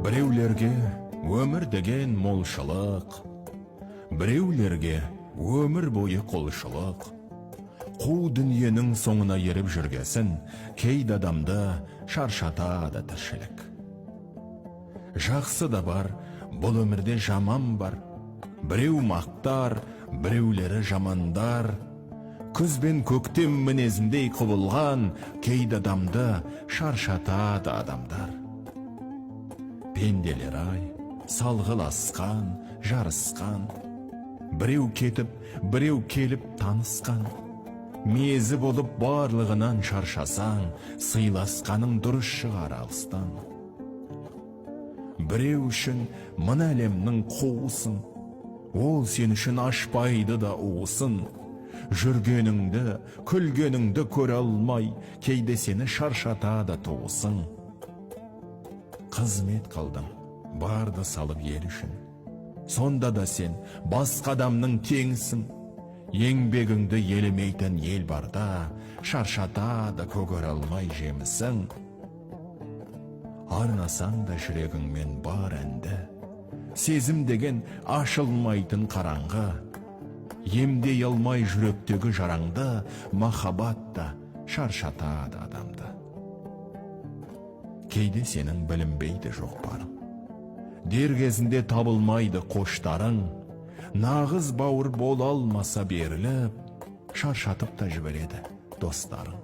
Біреулерге өмір деген молшылық, біреулерге өмір бойы қолшылық. Қу дүниенің соңына еріп жүргесін, кейде адамды шаршатады тіршілік. Жақсы да бар, бұл өмірде жаман бар. Біреу мақтар, біреулері жамандар. Күз бен көктем мінезіндей құбылған, кейде адамды шаршатады адамдар. Пенделер ай, салғыласқан, жарысқан. Біреу кетіп, біреу келіп танысқан. Мезі болып барлығынан шаршасаң, сыйласқаның дұрыс шығар алыстан. Біреу үшін мына әлемнің қуысын, ол сен үшін ашпайды да уысын. Жүргеніңді, күлгеніңді көре алмай, кейде сені шаршатады туысың. Қызмет қылдың, барды салып ел үшін. Сонда да сен басқа адамның теңісің. Еңбегіңді елемейтін ел барда, шаршатады көгер алмай жемісің. Арнасаң да жүрегіңмен бар әнді, сезім деген ашылмайтын қараңғы. Емдей алмай жүректегі жараңды, махаббат та шаршатады адамды. Кейде сенің білінбейді жоқ барың, дер кезінде табылмайды қоштарың. Нағыз бауыр бола алмаса беріліп, шаршатып та жібереді достарың.